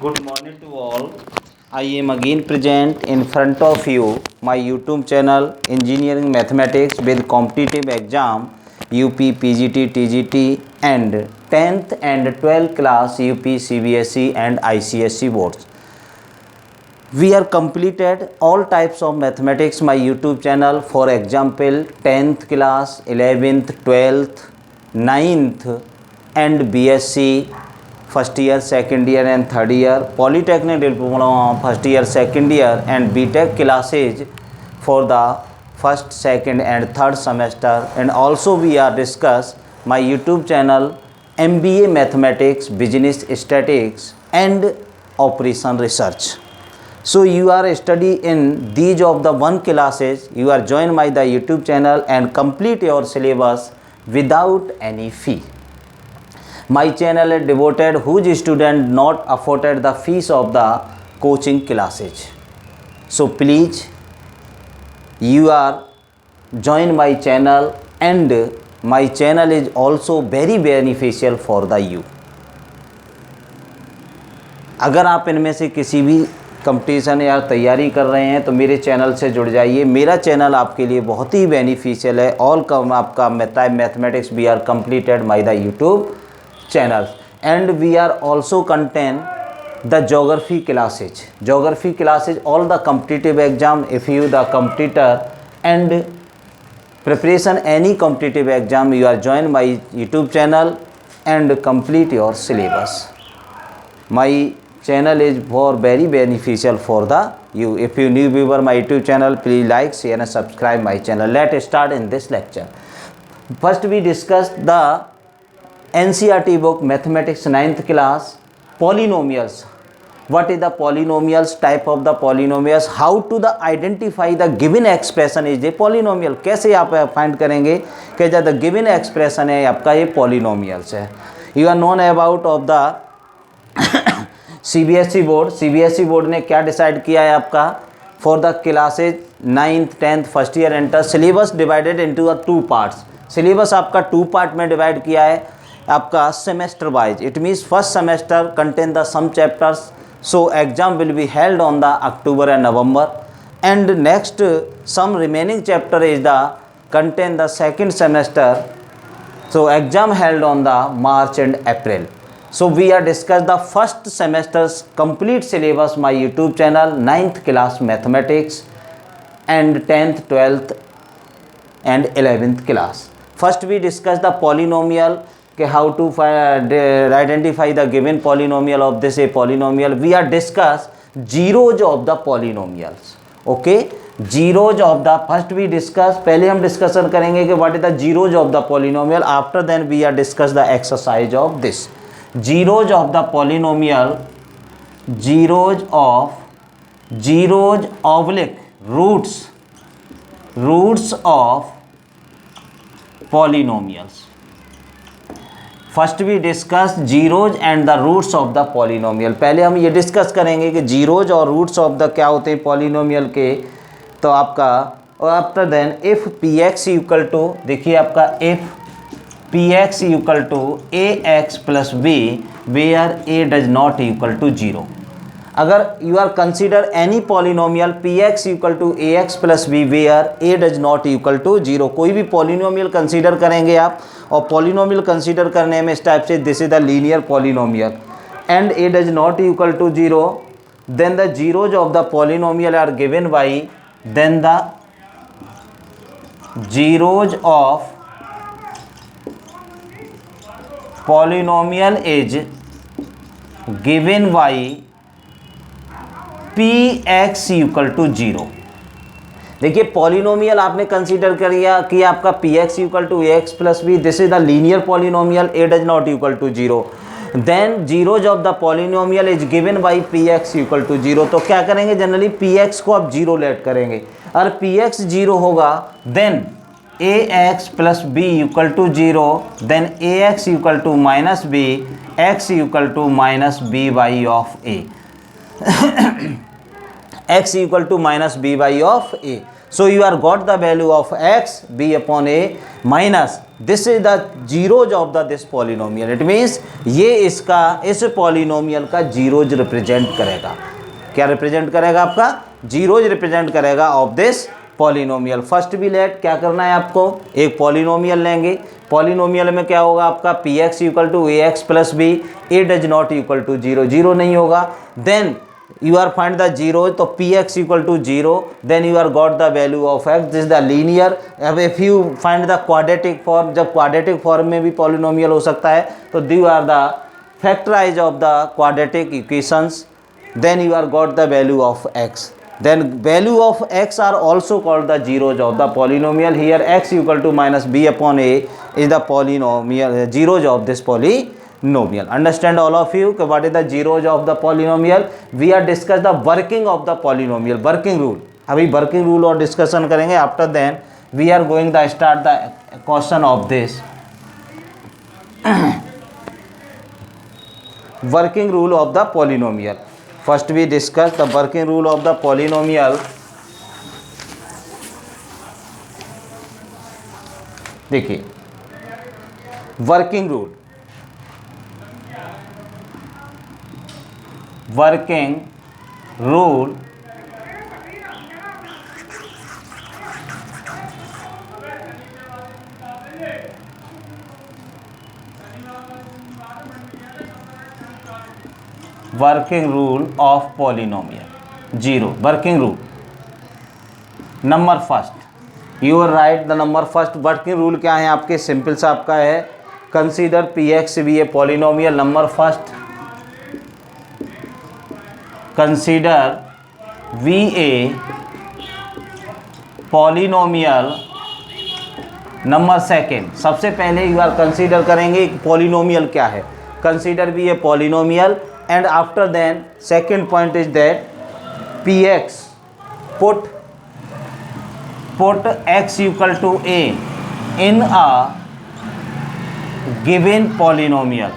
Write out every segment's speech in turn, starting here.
Good morning to all. I am again present in front of you my YouTube channel Engineering Mathematics with competitive exam UP PGT TGT and 10th and 12th class UP CBSE and ICSE boards. We are completed all types of mathematics my YouTube channel. For example, 10th class, 11th, 12th, 9th and BSc first year, second year and third year, Polytechnic diploma first year, second year and BTech classes for the first, second and third semester. And also we are discuss my YouTube channel MBA Mathematics, Business Statistics and Operation Research. So you are study in these of the one classes, you are joined by the YouTube channel and complete your syllabus without any fee. My channel is devoted whose student not afforded the fees of the coaching classes. So please you are join my channel and my channel is also very beneficial for the you. अगर आप इनमें से किसी भी competition या तैयारी कर रहे हैं तो मेरे चैनल से जुड़ जाइए. मेरा चैनल आपके लिए बहुत ही बेनिफिशियल है. ऑल कम आपका mathematics we are completed by the YouTube channels and we are also contain the geography classes all the competitive exam. If you the competitor and preparation any competitive exam, you are joined my YouTube channel and complete your syllabus. My channel is for very beneficial for the you. If you new viewer my YouTube channel, please like, share and subscribe my channel. Let's start in this lecture. First we discuss the NCERT book Mathematics 9th class polynomials. What is the polynomials, type of the polynomials, how to the identify the given expression is a polynomial. कैसे आप find करेंगे कि जब the given expression है आपका ये polynomials है. You are known about of the CBSE board. CBSE board ने क्या डिसाइड किया है आपका for the classes 9th 10th first year inter syllabus divided into the two parts. syllabus आपका टू पार्ट में डिवाइड किया है आपका semester wise. It means first semester contain the some chapters. So exam will be held on the October and November and next some remaining chapter is the contain the second semester. So exam held on the March and April. So we are discuss the first semesters complete syllabus my YouTube channel 9th class mathematics and 10th 12th and 11th class. First we discuss the polynomial, how to identify the given polynomial of this a polynomial. We are discuss zeros of the polynomials. Okay, zeros of the first we discuss. पहले हम discussion करेंगे कि what is the zeros of the polynomial. After then we are discuss the exercise of this. Zeros of the polynomial, zeros oblique roots of polynomials. First we discuss zeros and the roots of the polynomial. पहले हम ये discuss करेंगे कि zeros और roots of the क्या होते हैं polynomial के. तो आपका और after then if p x equal to, देखिए आपका if p x equal to A x plus b where a does not equal to zero. अगर you are consider any polynomial p x equal to A x plus b where a does not equal to zero. कोई भी polynomial consider करेंगे आप और polynomial consider करने में इस type से this is the linear polynomial and A does not equal to zero, then the zeros of the polynomial are given by, then the zeros of polynomial is given by P x equal to zero. देखिए polynomial आपने consider कर लिया कि आपका P x equal to A x plus B, this is the linear polynomial, A does not equal to zero. Then zeros of the polynomial is given by P x equal to zero. तो क्या करेंगे generally P x को आप zero let करेंगे. अगर P X zero होगा then A x plus B equal to zero, then A X equal to minus B, X equal to minus B by of A, X equal to minus B by of A. So you are got the value of x b upon a minus this is the zeros of the this polynomial. It means ये इसका इस polynomial का zeros represent करेगा. क्या represent करेगा? आपका zeros represent करेगा of this polynomial. First भी लेट क्या करना है आपको, एक पॉलिनोमियल लेंगे. पॉलिनोमियल में क्या होगा आपका P x equal to A x plus B, A does not equal to zero, zero नहीं होगा. Then you are find the zero, तो px equal to 0, then you are got the value of x. this is the linear. अब if you find the quadratic form, जब quadratic form में भी polynomial हो सकता है, तो you are the factorize of the quadratic equations, then you are got the value of x. then value of x are also called the zeros of the polynomial. Here x equal to minus b upon a is the polynomial zeros of this polynomial. Understand all of you what is the zeros of the polynomial. We are discuss the working of the polynomial, working rule. अभी working rule और discussion करेंगे. After then we are going to start the question of this working rule of the polynomial. First we discuss the working rule of the polynomial. देखिए working rule, working rule working rule of polynomial. Zero working rule. Number first, you write the number first. working rule क्या है आपके, simple सा आपका है, consider px be a polynomial. number first, consider v a polynomial. Number second, सबसे पहले you are consider करेंगे polynomial क्या है, कंसीडर भी a polynomial. And after then second point is that P X put X equal to A in a given polynomial.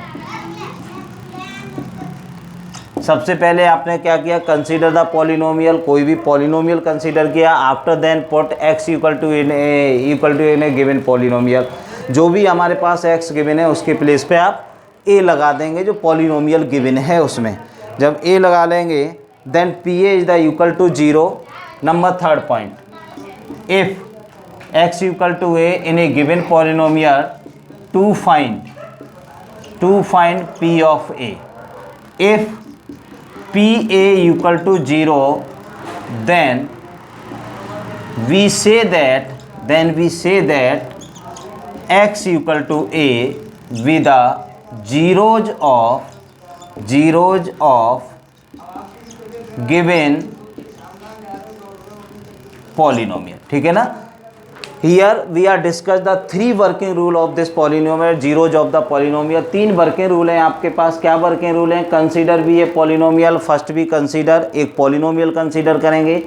सबसे पहले आपने क्या किया, कंसीडर द पॉलिनोमियल, कोई भी पॉलिनोमियल कंसीडर किया. After then put X equal to in a given polynomial. जो भी हमारे पास एक्स गिवन है उसके प्लेस पे आप ए लगा देंगे जो पॉलिनोमियल गिवन है उसमें. जब ए लगा लेंगे then P A is the equal to 0. Number third point, if X equal to A in a given polynomial to find P of A. If P A equal to 0 then we say that x equal to a with the zeros of given polynomial. ठीक है ना. Here we are discuss the three working rule of this polynomial, zeros of the polynomial. तीन working rule हैं आपके पास. क्या working rule हैं, consider भी ये पॉलिनोमियल. फर्स्ट भी कंसीडर एक पॉलिनोमियल कंसीडर करेंगे.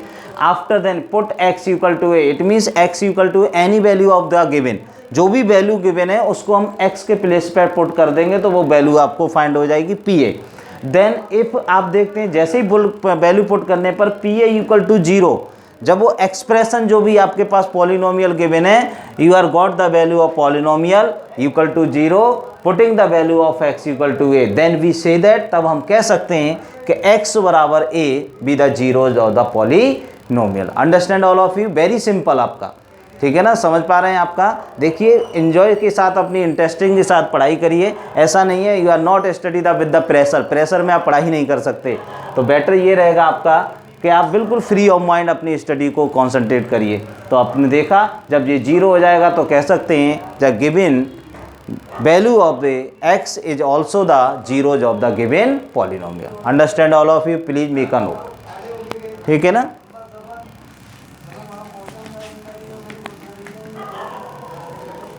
After then put x equal to A, it means x equal to any value of the given. जो भी वैल्यू गिवन है उसको हम x के प्लेस पर पुट कर देंगे तो वो वैल्यू आपको फाइंड हो जाएगी पी ए. देन इफ आप देखते हैं जैसे ही वैल्यू पुट करने पर पी ए इक्वल टू 0, जब वो एक्सप्रेशन जो भी आपके पास पॉलिनोमियल गिवन है, you are got the value of polynomial equal to 0, putting the value of x equal to a, then we say that, तब हम कह सकते हैं कि x बराबर a be the zeros of the polynomial. Understand all of you, very simple आपका. ठीक है ना, समझ पा रहे हैं आपका. देखिए एंजॉय के साथ अपनी इंटरेस्टिंग के साथ पढ़ाई करिए. ऐसा नहीं है you are not study the with the pressure में आप पढ़ाई नहीं कर सकते. तो बेटर ये रहेगा आपका कि आप बिल्कुल फ्री ऑफ माइंड अपनी स्टडी को कॉन्सेंट्रेट करिए. तो आपने देखा जब ये 0 हो जाएगा तो कह सकते हैं the given value of the x is also the zeros of the given polynomial. Understand all of you, please make a note. ठीक है ना.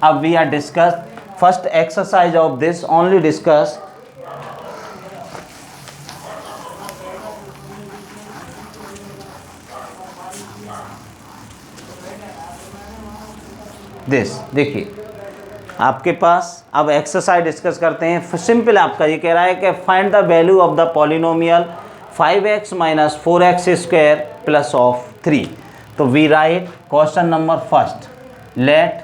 अब we are discuss first exercise of this, only discuss this. देखिए आपके पास अब exercise discuss करते हैं. Simple आपका ये कह रहा है कि find the value of the polynomial 5x minus 4x square plus of 3. तो we write question number first, let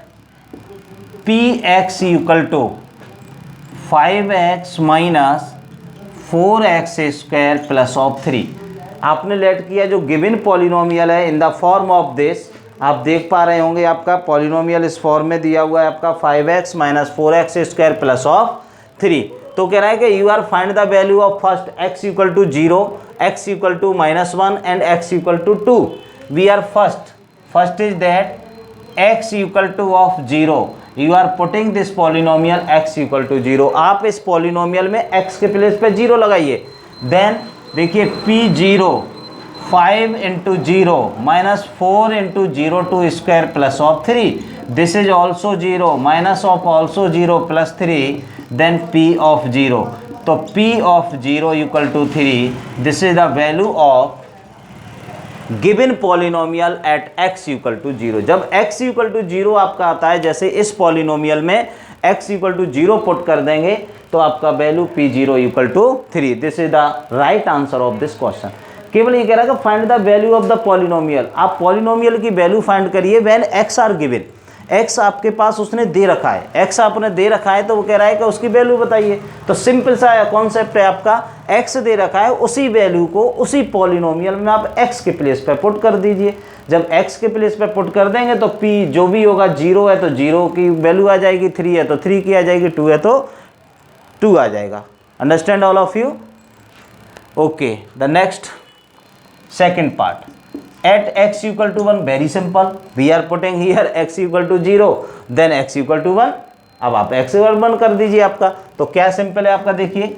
P x equal to 5x minus 4x square plus of 3। आपने लेट किया जो गिवन पॉलिनोमियल है in the form of this, आप देख पा रहे होंगे आपका पॉलिनोमियल इस फॉर्म में दिया हुआ है आपका 5x minus 4x square plus of 3। तो कह रहा है कि you are find the value of first x equal to 0, x equal to -1 and x equal to 2। We are first is that x equal to of 0, you are putting this polynomial x equal to 0। आप इस polynomial में x के place पे 0 लगाइए। Then देखिए P0 5 into 0 minus 4 into 0 to square plus of 3, this is also 0 minus of also 0 plus 3, then P of 0। तो P of 0 equal to 3, this is the value of given polynomial at x equal to 0। जब x equal to 0 आपका आता है, जैसे इस polynomial में x equal to 0 put कर देंगे तो आपका value P0 equal to 3। This is the right answer of this question. केवल ये कह रहा है कि find the value of the polynomial. आप पॉलिनोमियल की वैल्यू फाइंड करिए when x are given. x आपके पास उसने दे रखा है, x आपने दे रखा है तो वो कह रहा है कि उसकी वैल्यू बताइए। तो सिंपल सा कॉन्सेप्ट है आपका, x दे रखा है, उसी वैल्यू को उसी पॉलिनोमियल में आप x के प्लेस पे पुट कर दीजिए। जब x के प्लेस पे पुट कर देंगे तो p जो भी होगा 0 है तो 0 की वैल्यू आ जाएगी, 3 है तो 3 की आ जाएगी, 2 है तो 2 आ जाएगा। Understand all of you? Okay, the next second part, at x equal to 1, very simple, we are putting here x equal to 0, then x equal to 1। अब आप x equal 1 कर दीजिए आपका। तो क्या सिंपल है आपका, देखिए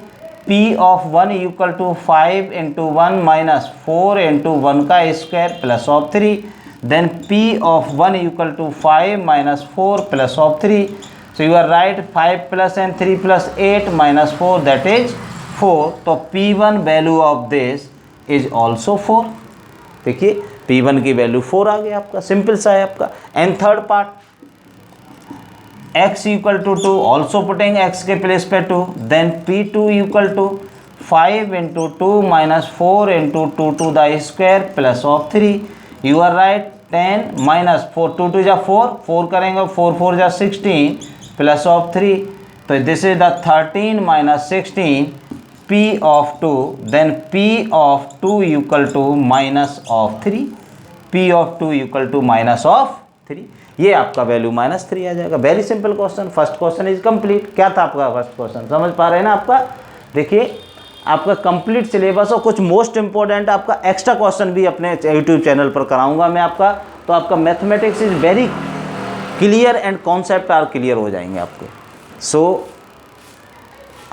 p of 1 equal to 5 into 1 minus 4 into 1 का square plus of 3, then p of 1 equal to 5 minus 4 plus of 3। So you are right, 5 plus and 3 plus 8 minus 4 that is 4। तो p1 value of this is also 4। देखिए P1 की value 4 आ गया आपका, simple सा है आपका। And third part, x equal to 2, also putting x के place पे 2, then P2 equal to 5 into 2 minus 4 into 2 to the square plus of 3। You are right, 10 minus 4, 2 two जा 4, 4 करेंगे 4 4 जा 16 प्लस ऑफ 3। तो this is the 13 minus 16 P of 2, then P of 2 equal to minus of 3, P of 2 equal to minus of 3। ये आपका value -3 आ जाएगा। Very simple question, first question is complete. क्या था आपका फर्स्ट क्वेश्चन, समझ पा रहे हैं ना आपका? देखिए आपका कंप्लीट सिलेबस और कुछ मोस्ट इंपॉर्टेंट आपका एक्स्ट्रा क्वेश्चन भी अपने यूट्यूब चैनल पर कराऊंगा मैं आपका। तो आपका mathematics is very clear and concept are clear हो जाएंगे आपके। सो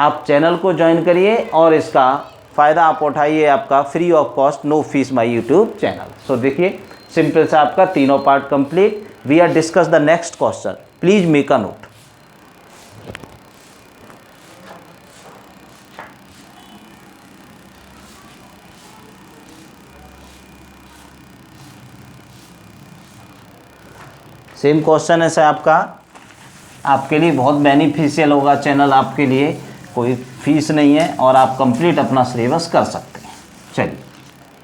आप चैनल को ज्वाइन करिए और इसका फ़ायदा आप उठाइए, आपका free of cost, no fees my YouTube channel. So देखिए सिंपल सा आपका तीनों part complete. We are discuss the next question, please make a note. Same question है सर आपका, आपके लिए बहुत बेनिफिशियल होगा चैनल, आपके लिए कोई फीस नहीं है और आप कंप्लीट अपना सिलेबस कर सकते हैं। चलिए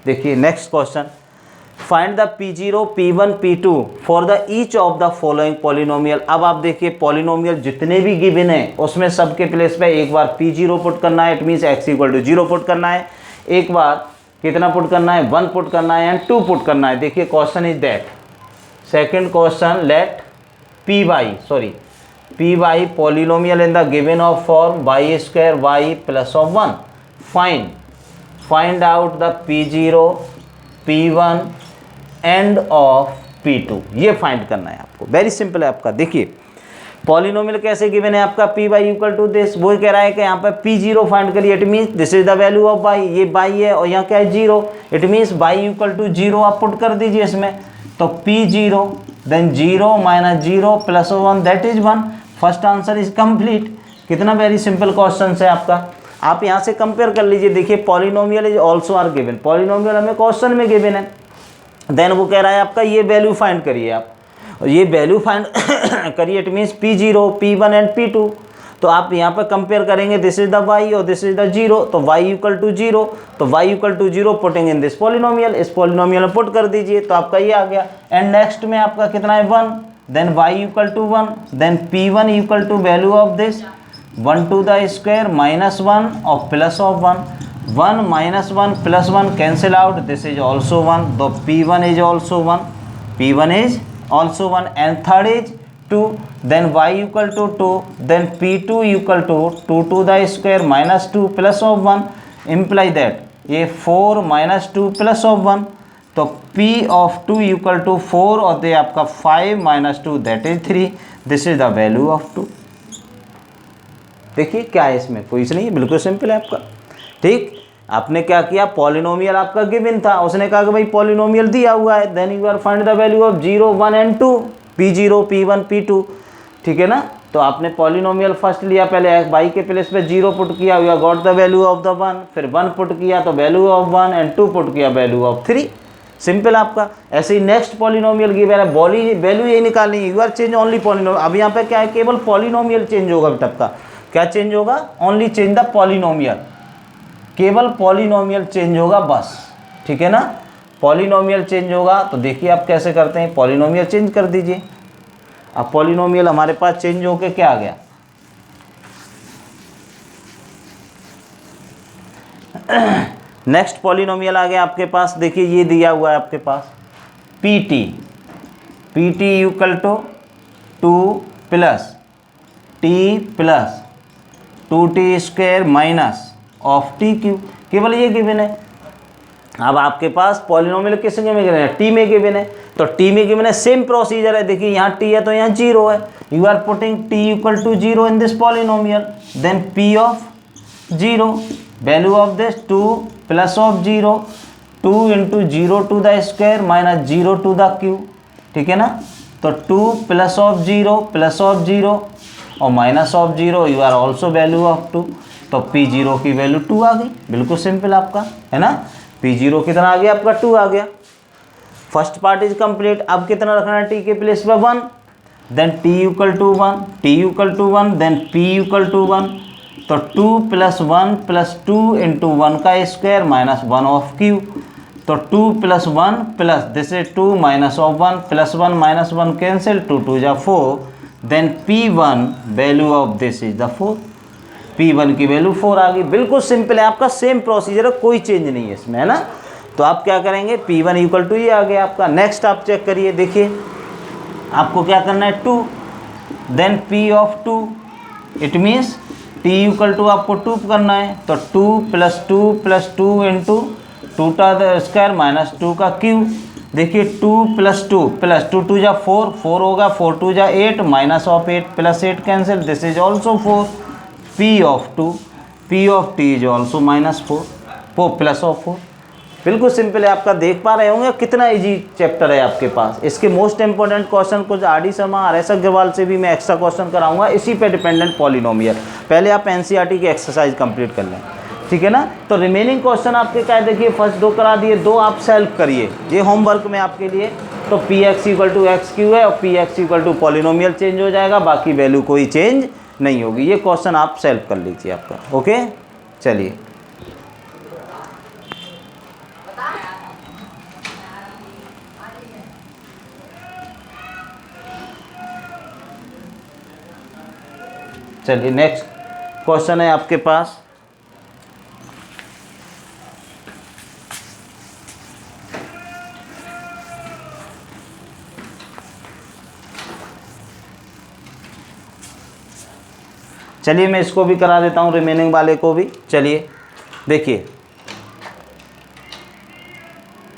देखिए next question, find the P0, P1, P2 for the each of the following polynomial. अब आप देखिए पॉलिनोमियल जितने भी गिवन है उसमें सबके प्लेस पे एक बार P0 पुट करना है, it means x equal to 0 put करना है, एक बार कितना पुट करना है, 1 पुट करना है एंड 2 पुट करना है। देखिए question is that, second question, let Py polynomial in the given of form y square y plus of 1, find out the P0, P1 and of P2। ये फाइंड करना है आपको, वेरी सिंपल है आपका। देखिए पॉलिनोमियल कैसे गिवन है आपका, Py इक्वल टू दिस, वो कह रहा है कि यहाँ पे P0 फाइंड करिए, it means this is the value of y, ये y है और यहाँ क्या है 0, it means y equal to 0 आप पुट कर दीजिए इसमें। तो P0 then 0 minus 0 plus 1 that is 1। First answer is complete. कितना वेरी सिंपल क्वेश्चन है आपका। आप यहाँ से कंपेयर कर लीजिए, देखिए polynomial is also are given, polynomial हमें क्वेश्चन में गिवन है, देन वो कह रहा है आपका ये वैल्यू फाइंड करिए आप, और ये वैल्यू फाइंड करिए, it means P0, P1 and P2। तो आप यहाँ पर कंपेयर करेंगे, दिस इज द वाई और दिस इज द जीरो, तो वाई इक्वल टू जीरो, तो y equal to zero putting in this polynomial, इस पॉलिनोमियल में पुट कर दीजिए तो आपका ये आ गया। एंड नेक्स्ट में आपका कितना है 1, then y equal to 1, then p1 equal to value of this 1 to the square minus 1 और plus of 1, 1 minus 1 plus 1 cancel out, this is also 1, so p1 is also 1, p1 is also 1, and third is 2, then y equal to 2, then p2 equal to 2 to the square minus 2 plus of 1, imply that ये 4 minus 2 plus of 1, तो p of 2 equal to 4 और ये आपका 5 minus 2 that is 3, this is the value of 2। देखिए क्या है इसमें, कोई नहीं है, बिल्कुल सिंपल है आपका। ठीक, आपने क्या किया, पॉलिनोमियल आपका गिवन था, उसने कहा कि भाई पॉलिनोमियल दिया हुआ है, then you are find the value of 0 1 and 2, p0 p1 p2, ठीक है ना। तो आपने पॉलिनोमियल फर्स्ट लिया, पहले y के प्लेस पे 0 पुट किया, you got the value of the 1, फिर 1 पुट किया तो वैल्यू ऑफ 1 एंड 2 पुट किया वैल्यू ऑफ 3, सिंपल आपका। ऐसे ही नेक्स्ट पॉलिनोमियल की वैल्यू यही निकालनी है, you are change only polynomial. अब यहाँ पे क्या है, केवल पॉलिनोमियल चेंज होगा, अभी तक का क्या चेंज होगा, ओनली चेंज द पॉलिनोमियल, केवल पॉलिनोमियल चेंज होगा बस, ठीक है ना। पॉलिनोमियल चेंज होगा तो देखिए आप कैसे करते हैं, पॉलिनोमियल चेंज कर दीजिए। अब पॉलिनोमियल हमारे पास चेंज होके क्या आ गया, नेक्स्ट पॉलिनोमियल आ गया आपके पास, देखिए ये दिया हुआ है आपके पास pt equal to 2 plus t plus 2t square minus of t cube, केवल ये गिवन है। अब आपके पास पॉलिनोमियल किस में गिवन है, टी में गिवन है, तो टी में गिवन है, सेम प्रोसीजर है। देखिए यहाँ टी है तो यहाँ 0 है, you are putting t equal to 0 in this polynomial, then p of 0 value of this 2 plus of 0, 2 into 0 to the square minus 0 to the cube, ठीक है ना। तो 2 प्लस ऑफ 0 और minus of 0, you are also value of 2, तो p0 की value 2 आ गई, बिल्कुल simple आपका है ना। p0 कितना आ गया आपका, 2 आ गया। First part is complete. अब कितना रखना है, t के प्लेस पे 1, then t equal to 1, then p equal to 1, तो 2 प्लस 1 प्लस 2 इंटू 1 का स्क्वायर माइनस 1 ऑफ q, तो 2 plus 1 plus this is 2 minus of 1 plus 1 minus 1 cancel, 2 2 जा 4, then p1 value of this is the 4, p1 की value 4 आ गई। बिल्कुल simple है आपका, same procedure है, कोई चेंज नहीं है इसमें, है ना। तो आप क्या करेंगे, p1 इक्वल टू ये आ गया आपका। नेक्स्ट आप चेक करिए, देखिए आपको क्या करना है 2, then p of 2, it means t equal to आपको 2 करना है, तो 2 प्लस 2 इंटू 2 का स्क्वायर माइनस 2 का क्यू, देखिए 2 प्लस 2 प्लस 2 2 जा 4, 4 होगा, 4 2 जा 8 minus of 8 plus 8 cancel, this is also 4, p of 2, p of t is also minus 4 plus of 4। बिल्कुल सिंपल है आपका, देख पा रहे होंगे कितना इजी चैप्टर है आपके पास। इसके मोस्ट इंपॉर्टेंट क्वेश्चन कुछ RD शर्मा और RS अग्रवाल से भी मैं एक्स्ट्रा क्वेश्चन कराऊंगा इसी पे डिपेंडेंट पॉलिनोमियल। पहले आप NCERT की एक्सरसाइज कंप्लीट कर लें, ठीक है ना। तो रिमेनिंग क्वेश्चन आपके क्या है, देखिए फर्स्ट 2 करा दिए, 2 आप सेल्फ करिए, ये होमवर्क में आपके लिए। तो px equal to x cube है और px equal to polynomial change हो जाएगा, बाकी वैल्यू कोई चेंज नहीं होगी। ये क्वेश्चन आप सेल्फ कर लीजिए आपका, ओके। चलिए नेक्स्ट क्वेश्चन है आपके पास, चलिए मैं इसको भी करा देता हूँ, रिमेनिंग वाले को भी। चलिए देखिए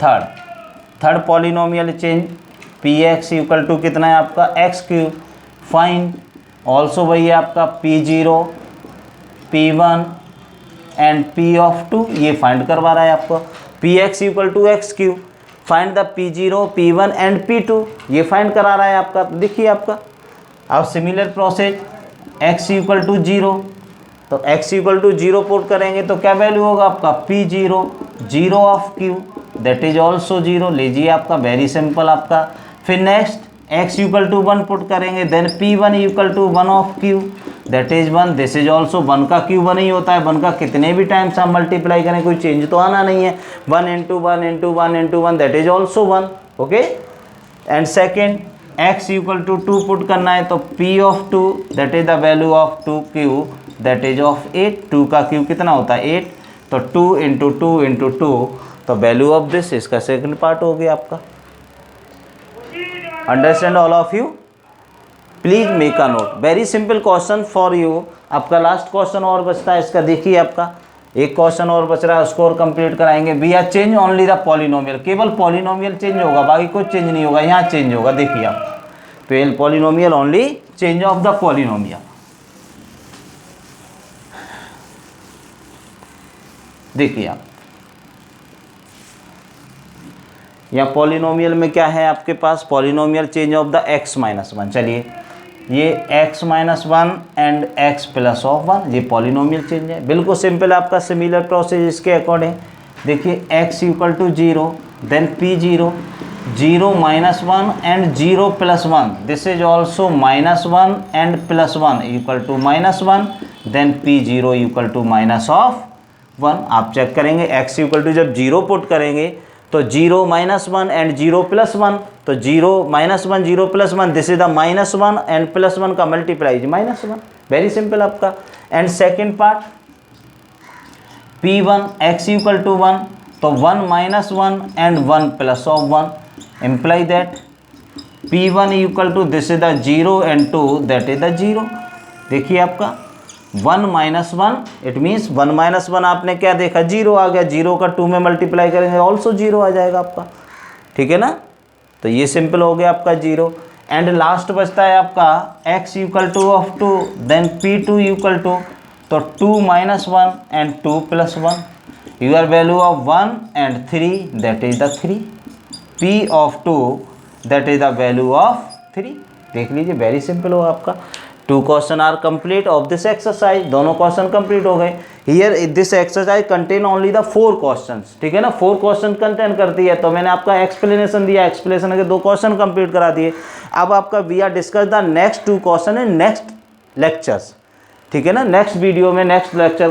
third polynomial change, px equal to कितना है आपका एक्स क्यूब, फाइंड ऑल्सो वही है आपका p0 p1 and p of 2, ये फाइंड करवा रहा है आपको। px equal to x cube, find the p0 p1 and p2, ये फाइंड करा रहा है आपका। देखिए आपका अब similar process, x equal to 0, तो x इक्वल टू 0 पुट करेंगे तो क्या वैल्यू होगा आपका p0 0 of q, that is also 0, लीजिए आपका वेरी सिंपल आपका। फिर next x equal to 1 put करेंगे, then p1 equal to 1 of q, that is 1, this is also 1 का क्यूब 1 ही होता है, 1 का कितने भी टाइम्स हम मल्टीप्लाई करें कोई चेंज तो आना नहीं है, 1 into 1 into 1 into 1 that is also 1, okay. And second x equal to 2 put करना है, तो p of 2 that is the value of 2 cube that is of 8, 2 का क्यूब कितना होता है 8, तो 2 इंटू 2 इंटू 2, तो वैल्यू ऑफ दिस इसका सेकंड पार्ट हो गया आपका। Understand all of you, please make a note, very simple question for you. आपका लास्ट क्वेश्चन और बचता है इसका, देखिए आपका एक क्वेश्चन और बच रहा है, उसको और कंप्लीट कराएंगे। We are change only the polynomial, केवल पॉलिनोमियल चेंज होगा, बाकी कुछ चेंज नहीं होगा, यहाँ चेंज होगा, देखिए आप polynomial only change of the polynomial. देखिए आप यहाँ पॉलिनोमियल में क्या है आपके पास, polynomial change of the x minus 1, चलिए ये x minus 1 and x plus of 1, ये पॉलिनोमियल चेंज है, बिल्कुल सिंपल आपका सिमिलर प्रोसेस इसके अकॉर्डिंग। देखिए x equal to 0, then p 0, 0 minus 1 and 0 plus 1, this is also minus 1 and plus 1 equal to minus 1, then p 0 equal to minus of 1। आप check करेंगे x equal to जब 0 put करेंगे तो 0 minus 1 and 0 plus 1, तो 0 minus 1 0 plus 1 this is the minus 1 and plus 1 का multiply is minus 1, very simple आपका। And second part p1 x equal to 1, तो 1 minus 1 and 1 plus of 1 imply that p1 equal to this is the 0 and 2 that is the 0। देखिए आपका 1 minus 1 it means 1 minus 1 आपने क्या देखा 0 आ गया, 0 का 2 में मल्टीप्लाई करेंगे ऑल्सो 0 आ जाएगा आपका, ठीक है ना। तो ये सिंपल हो गया आपका 0। एंड लास्ट बचता है आपका x equal to of 2, then p2 equal to, तो 2 minus 1 and 2 plus 1, your value of 1 and 3 that is the 3, p of 2 that is the value of 3। देख लीजिए वेरी सिंपल हो आपका। 2 question are complete of this exercise, दोनों question complete हो गए। Here this exercise contain only the 4 questions, ठीक है ना, 4 क्वेश्चन कंटेन करती है। तो मैंने आपका एक्सप्लेनेशन दिया, एक्सप्लेनेशन के 2 क्वेश्चन कंप्लीट करा दिए। अब आपका we are discuss the next 2 question in next lectures, ठीक है ना, नेक्स्ट वीडियो में नेक्स्ट लेक्चर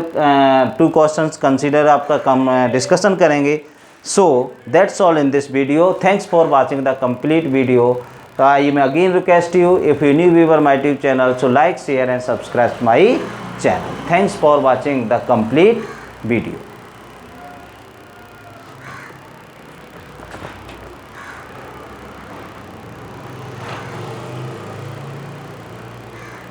2 क्वेश्चंस कंसीडर आपका कम डिस्कशन करेंगे। So that's all in this video, thanks for watching the complete video. So I am again request you, if you new viewer my YouTube channel, so like, share and subscribe my channel. Thanks for watching the complete video.